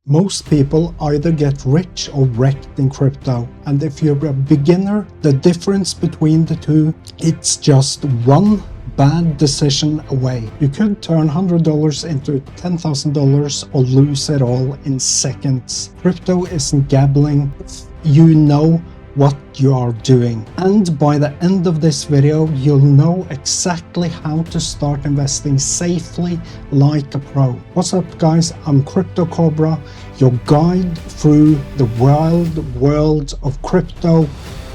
Most people either get rich or wrecked in crypto, and if you're a beginner, the difference between the two, it's just one bad decision away. You could turn $100 into $10,000 or lose it all in seconds. Crypto isn't gambling if you know what you are doing. And by the end of this video, you'll know exactly how to start investing safely like a pro. What's up guys, I'm CryptoCobra, your guide through the wild world of crypto,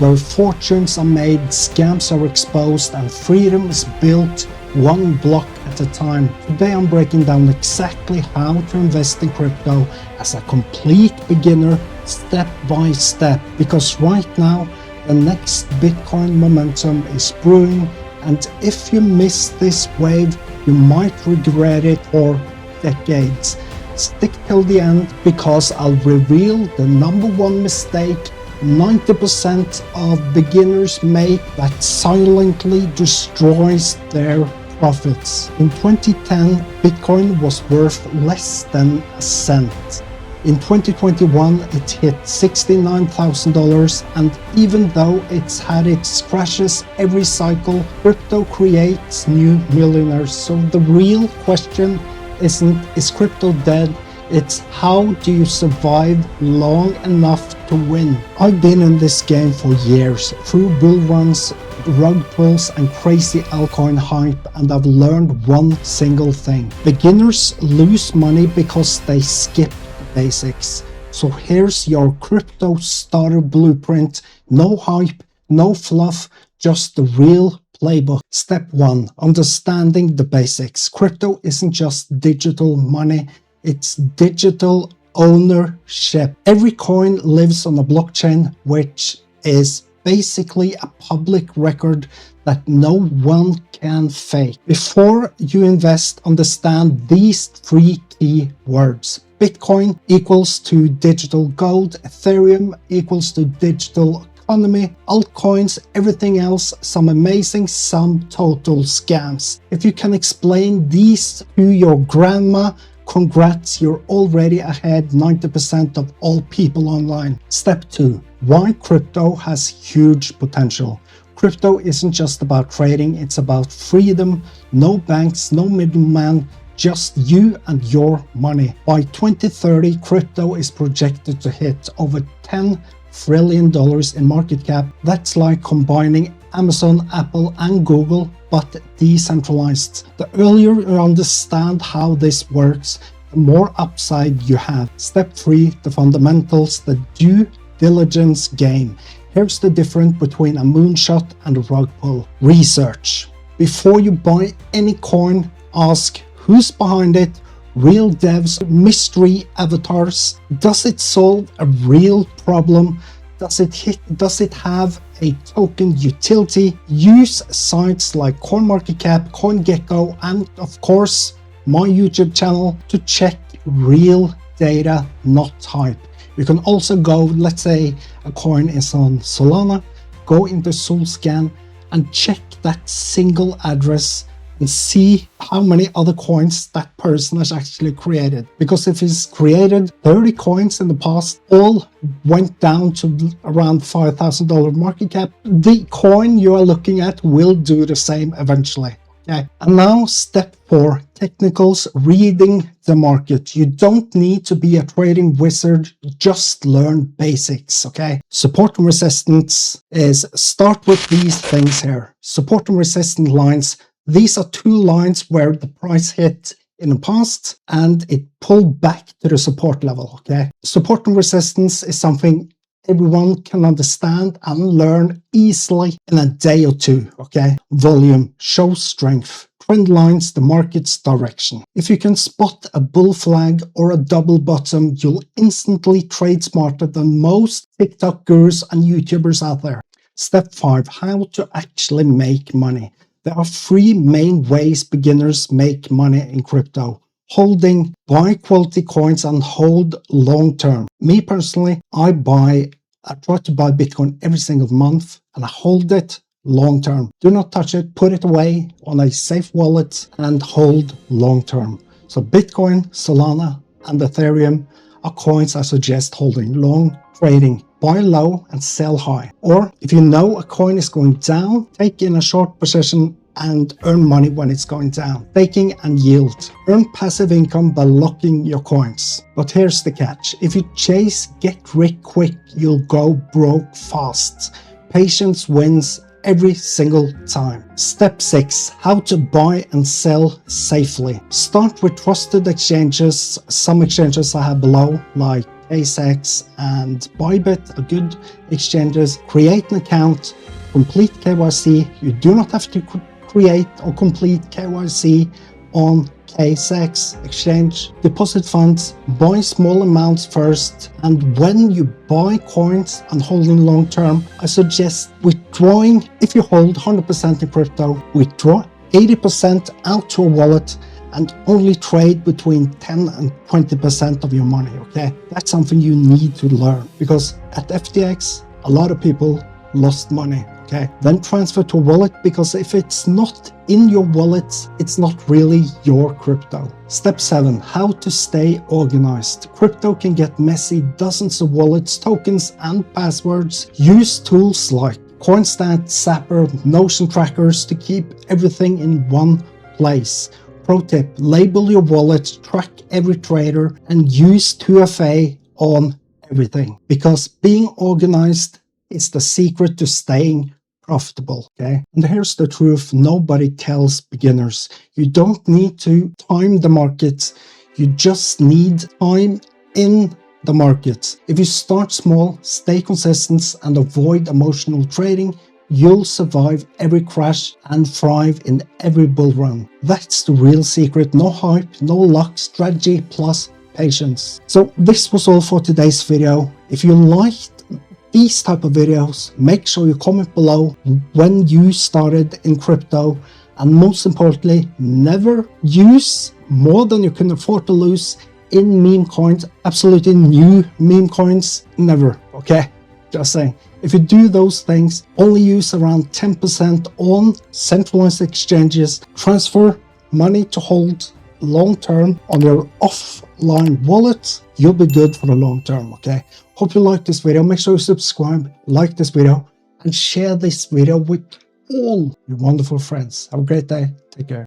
where fortunes are made, scams are exposed, and freedom is built one block at a time. Today I'm breaking down exactly how to invest in crypto as a complete beginner, step by step, because right now the next Bitcoin momentum is brewing, and if you miss this wave, you might regret it for decades. Stick till the end, because I'll reveal the #1 mistake 90% of beginners make that silently destroys their profits. In 2010, Bitcoin was worth less than a cent. In 2021, it hit $69,000, and even though it's had its crashes every cycle, crypto creates new millionaires. So the real question isn't, is crypto dead? It's how do you survive long enough to win? I've been in this game for years, through bull runs, rug pulls, and crazy altcoin hype, and I've learned one single thing. Beginners lose money because they skip basics. So here's your crypto starter blueprint. No hype, no fluff, just the real playbook. Step 1, understanding the basics. Crypto isn't just digital money, it's digital ownership. Every coin lives on a blockchain, which is basically a public record that no one can fake. Before you invest, understand these 3 key words. Bitcoin equals to digital gold, Ethereum equals to digital economy, altcoins, everything else, some amazing, some total scams. If you can explain these to your grandma, congrats, you're already ahead 90% of all people online. Step 2, why crypto has huge potential. Crypto isn't just about trading, it's about freedom, no banks, no middleman, just you and your money. By 2030, crypto is projected to hit over $10 trillion in market cap. That's like combining Amazon, Apple, and Google, but decentralized. The earlier you understand how this works, the more upside you have. Step 3, the fundamentals, the due diligence game. Here's the difference between a moonshot and a rug pull. Research. Before you buy any coin, ask who's behind it, real devs, mystery avatars. Does it solve a real problem? Does it have a token utility? Use sites like CoinMarketCap, CoinGecko, and of course my YouTube channel to check real data, not hype. You can also go, let's say a coin is on Solana, go into Solscan and check that single address and see how many other coins that person has actually created. Because if he's created 30 coins in the past, all went down to around $5,000 market cap, the coin you are looking at will do the same eventually. Okay. And now step 4, technicals, reading the market. You don't need to be a trading wizard, just learn basics, okay? Support and resistance is, start with these things here. Support and resistance lines. These are 2 lines where the price hit in the past and it pulled back to the support level, okay? Support and resistance is something everyone can understand and learn easily in a day or 2, okay? Volume shows strength. Trend lines, the market's direction. If you can spot a bull flag or a double bottom, you'll instantly trade smarter than most TikTok gurus and YouTubers out there. Step 5, how to actually make money. There are 3 main ways beginners make money in crypto. Holding, buy quality coins and hold long term. Me personally, I try to buy Bitcoin every single month and I hold it long term. Do not touch it, put it away on a safe wallet and hold long term. So Bitcoin, Solana, and Ethereum are coins I suggest holding long, trading. Buy low and sell high. Or if you know a coin is going down, take in a short position and earn money when it's going down. Staking and yield. Earn passive income by locking your coins. But here's the catch. If you chase get rich quick, you'll go broke fast. Patience wins every single time. Step 6. How to buy and sell safely. Start with trusted exchanges. Some exchanges I have below, like KSX and Bybit are good exchanges. Create an account, complete KYC. You do not have to create or complete KYC on KSX exchange. Deposit funds, buy small amounts first, and when you buy coins and holding long term, I suggest withdrawing. If you hold 100% in crypto, withdraw 80% out to a wallet and only trade between 10 and 20% of your money, okay? That's something you need to learn, because at FTX, a lot of people lost money, okay? Then transfer to a wallet, because if it's not in your wallet, it's not really your crypto. Step 7. How to stay organized. Crypto can get messy, dozens of wallets, tokens, and passwords. Use tools like CoinStat, Zapper, Notion trackers to keep everything in one place. Pro tip, label your wallet, track every trader, and use 2FA on everything, because being organized is the secret to staying profitable, okay? And here's the truth nobody tells beginners. You don't need to time the markets, you just need time in the markets. If you start small, stay consistent, and avoid emotional trading, you'll survive every crash and thrive in every bull run. That's the real secret. No hype, no luck, strategy plus patience. So this was all for today's video. If you liked these type of videos, make sure you comment below when you started in crypto, and most importantly, never use more than you can afford to lose in meme coins. Absolutely new meme coins, never, okay? Just saying. If you do those things, only use around 10% on centralized exchanges, transfer money to hold long term on your offline wallet, you'll be good for the long term, okay? Hope you liked this video. Make sure you subscribe, like this video, and share this video with all your wonderful friends. Have a great day. Take care.